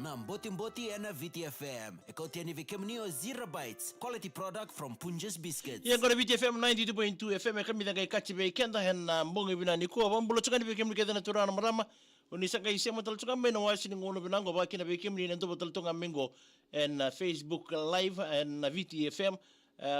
na Mboti and VTFM. Ekotiani vikemnio 0 Bites, quality product from Punja's Biscuits. Yang kona VTFM 92.2 FM kami dagai kachibe kenda hen mbongi binani ko bambulo chakani vikemni kedana turana marama. Unisanga isema taltuka meno wasi ngono binango baki na vikemni nendo taltunga mengo en Facebook live en VTFM.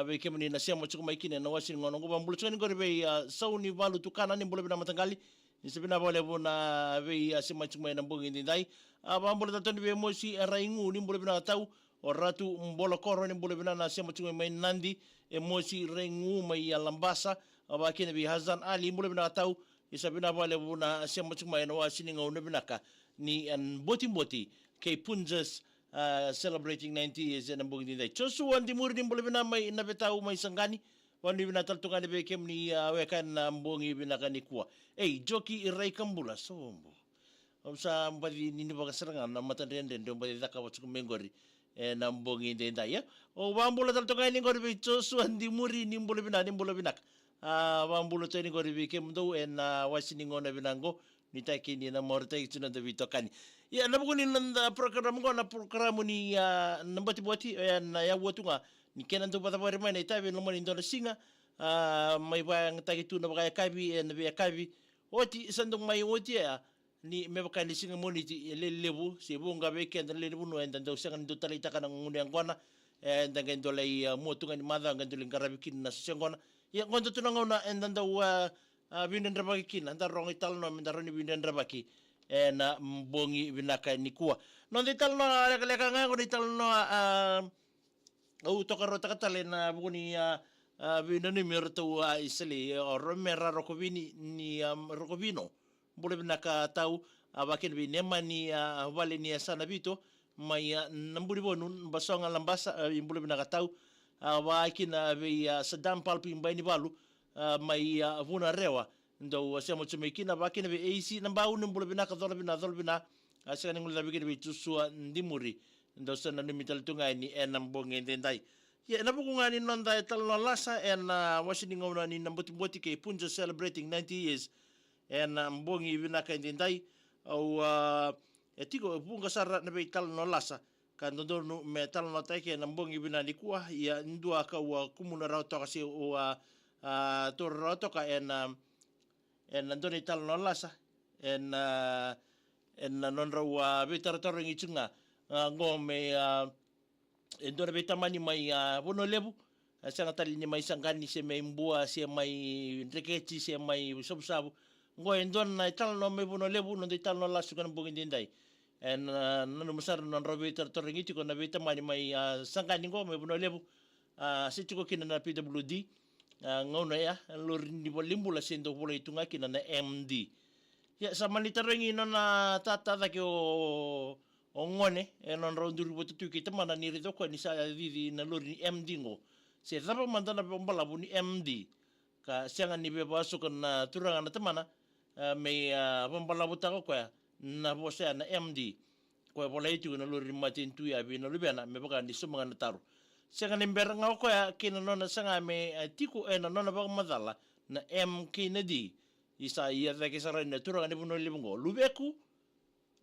Vikemni na siamo chukuma ikine na wasi ngono bambulo chakani ngore sauni balu tukana ni mbolo bina matangali. Nisipina bole bona vei asema chuma na mbongi ndai abambola tatoni be mosi raingu ni mbolo bina tau oratu mbolo koro ni mbolo bina na asema chuma mai nandi mosi raingu mai alambasa abakine bi Hazan Ali mbolo bina tau isabina bole bona asema chuma na wasini ngone binaka ni Mboti ke Punjas celebrating 90 years na mbongi ndai chosu wandi muri ni mbolo bina mai na betau mai sangani wani binataltungan ni bekem ni wekan mbongi binakani kuwa. Joki iray kambula sombo. Sa mbadi nini baga serangan na matandende ndo mbadi daka watsuku mengori na mbongi ndenda ya. Wambula taltungan ni ngori bicho suandi muri ni mbolo binak. Wambula to ni ngori bekem do wasini ngona binango nitaki ni na morte ituna do bitokani. Ya nabuguni nanda program ngona program ni nambati na ya wotunga ni kenan tu bata bari mana itabe no mani ndona singa mai bang tagi tu na bakaya kabi na be kabi oti sandung mai oti ya ni me bakani singa moni ti lebu si bunga be ken lebu no enda do sangan do talita kana ngune angona enda gendo lai motunga ni madha gendo lingarabikin na sengona ya ngondo tunanga na enda do binden rabakin anda rong ital no mendaroni binden rabaki na mbongi binaka ni kuwa no ital no leka ngako ital no toka rota katale na buni binani merto isli romera rokovini ni rokovino bole binaka tau abakin binema ni wale ni sana bito mai namburi bonun basonga lambasa bole binaka tau abakin be sadam palpi mbaini balu mai vuna rewa ndo sema tumekina bakin be AC nambau bole binaka dolbina asana ngula bikin be tusua ndimuri ndo sana nimital tungai ni enambonge ndendai ya nabukunga ni nonda talno lasa wasini ngona ni Mboti ke Punja celebrating 90 years mbongi binaka ndendai au etiko bunga sara na be talno lasa kan ndo no me talno taike mbongi binani kuwa ya ndua ka wa kumuna rauto kasi o to rauto ka en andone tal no lasa en non rawa betara ngi chunga ngome endora betamani mai bono lebu sanga tali ni mai sangani se mai mbua se mai reketi se mai sabu ngo endon na tal no me bono lebu no tal no lasu kan bugin dindai en nanu masar non rabe betara ngi ko na betamani mai sangani ngo me bono lebu se tiko kina na PWD ngona ya lor ni bolimbula sendo bola itunga kina na MD ya samanita rengi na tata da ke o ngone non raunduru botutu kita mana ni rito ko ni sa vivi na lor ni MD ngo se rapa mandana bombala bu ni MD ka sianga ni beba so na turanga na temana me bombala buta ko na bose na MD ko bola itu na lor ni matin tu ya bi na lubena me baka ni sumanga na taru sianga ni beranga ko ya kina nona sanga me tiku nona ba madala na M Kennedy isa ia veke sara na turanga ni buno libungo lubeku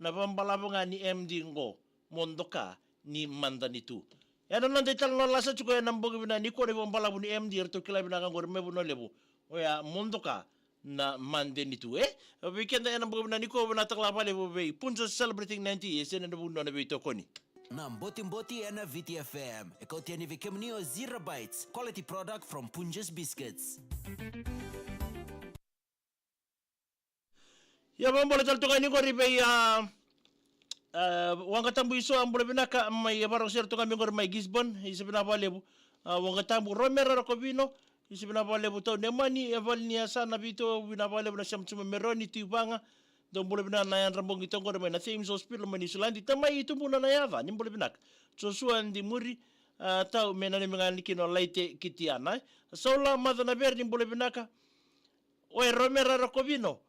na pambalabonga ni MD ngo mondoka ni mandani tu ena non de tal no lasa chuko na mbogi bina ni ko re pambalabu ni MD to kila bina ngor me buno lebu oya mondoka na mandani tu weekend ena mbogi bina ni ko bina takla pale bo be punjo celebrating 90 years ena buno na be to koni na mboti ena VTFM ekotiani vikemnio 0 bytes quality product from Punjas Biscuits. Ya bambola tal toka ni ko ribe ya wanga tambu iso ambola binaka mai barang ser toka mi ngor mai Gisbon isibina balebu wanga tambu romero ko vino isibina balebu to nemani evalni asana bito bina balebu na samtsuma meroni tibanga don bola bina na yan rambong itong ngor mai na Thames Hospital mani sulandi tamai itu muna na yava ni bola binaka Joshua ndi muri tau menani mengani kino laite kitiana sola madana berni bola binaka oi romero ko vino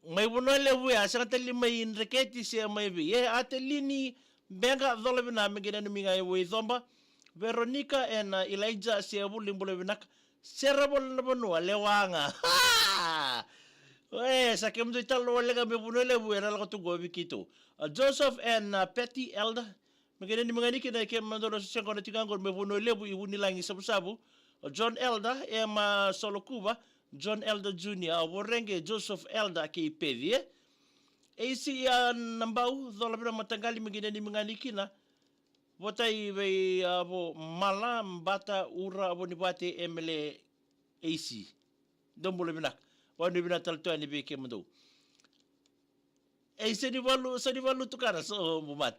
mai bono lebu ya sa tali mai reketi se mai bi atelini benga dole bina megena minga we zomba Veronica and Elijah se bulim bole binak serabol na bono lewanga sa kem do talo lega me bono lebu era la to go bikito Joseph and Patty Elder megena ni mangani kina kem mandoro se kono tigango me bono lebu ibuni langi sabu John Elder ema solo Cuba John Elder Jr. Warenge Joseph Elder ke pedie AC nambau dola bina matangali mengine ni mengalikina votai be abo malam bata ura abo ni bate MLA AC dombole bina wani bina talto ani be ke mando AC ni valu tukara so bumat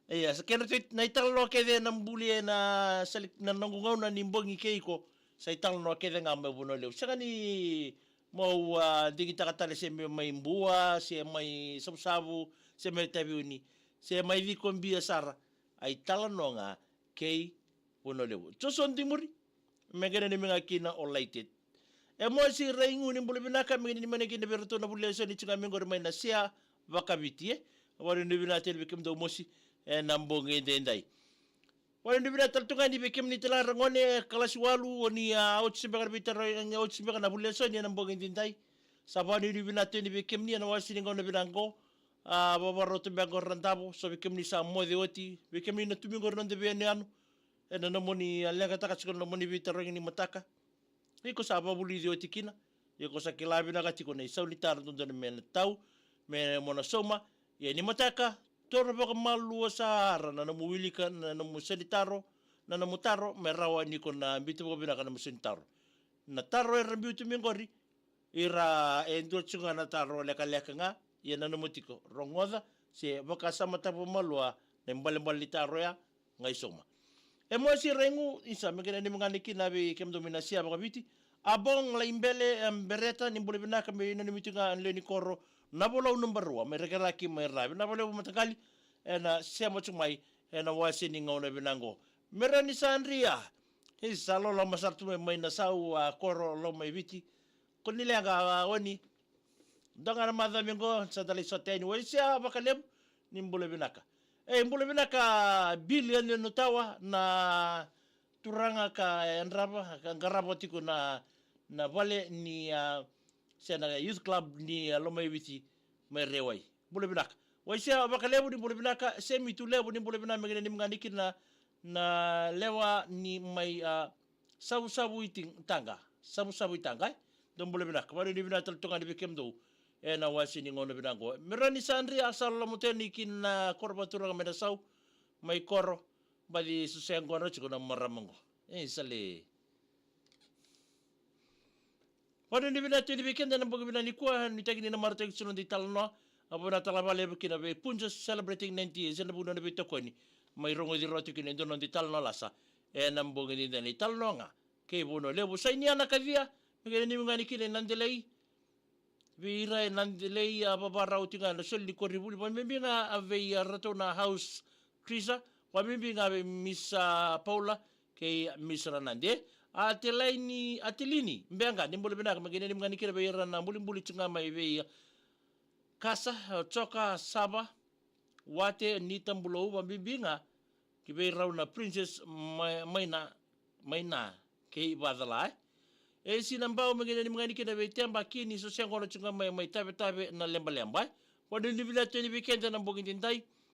ya sekena tit na italo ke de nambuli na salik na nangungau na nimbongi keiko sa itang no kede nga me buno leo saka ni mau digita katale se mai mbua se mai sabu se mai tabiuni se mai vi kombia sara ai tala no nga kei buno leo joson timuri megene ni menga kina olated mo si reingu ni bule binaka megene ni meneki ni berto na bule so ni tsinga mengor mai na sia vakabiti wari ni binate bikem do mosi nambonge ndendai wala ndi bina taltunga ni bekem ni tala rangone kelas 8 oni out simbaga bitar out simbaga na buleso ni nambong indintai sabani ni bina teni bekem ni na wasi ngone binango babaro tembango randabo so bekem ni sa mode oti bekem ni na tumingo ronde bene anu ena namoni alenga taka sikon namoni bitar ni mataka iko sa babuli di oti kina iko sa kilabi na katiko na isaw litar tundon men tau me mona soma ye ni mataka toro baka malua sahara na namuwilika na namusenitaro na namutaro merawa ni ko na bitu ko binaka na musenitaro na taro rambi tu mingori ira endo tsunga na taro leka nga ya na namutiko rongoda se baka sama tapo malua nembal litaro ya ngai soma mo si rengu isa megena ni mangani kinabe kem dominasia baka biti abong la imbele bereta ni bole binaka me ni mitinga leni koro nabola number 1 merekera ki merabi nabola matakali ena sema tumai ena wasi ni ngone binango merani sandria isalo lo masartu me na sau koro lo mai viti konile nga woni dangana madha mingo sadali soteni wisia bakalem nimbule binaka mbule binaka billion no tawa na turanga ka enraba ka garabotiko na vale ni sena youth club ni lomai viti merewai bule binaka waisia bakalebu ni bule binaka semi tu lebu ni bule binaka megene ni mnganiki na lewa ni mai sabu itanga dombole bina kamari ni bina taltunga ni bikem do na wasi ni ngono bina go merani sandri asal la muteni kin korbatura mena sau mai koro bali susengo na chiko na maramango sale Wadu ni bina tini bikem na bogi bina ni kwa ni tagi ni na martek suno di talno apo na talabale bikina be punja celebrating 90 years na buno na bitokoni mai rongo di roti kin dono di talno lasa na bogi ni talno nga ke bono lebo sai ni ana kavia ngene ni ngani kile nandelei vira nandelei ababara utinga na soli koribuli pa mbinga ave rato na house Krisa wa mbinga misa Paula ke misra nande atelini mbenga nimbole bina ngene ni ngani kile be na mbuli tinga mai ve kasa choka saba wate ni tambulo wa mbinga ke be rauna princess maina ke badala sinambao mengene ni mngani kina be temba kini so sengo no chunga mai tabe na lemba wadu ni bila teni weekend na mbongi ndai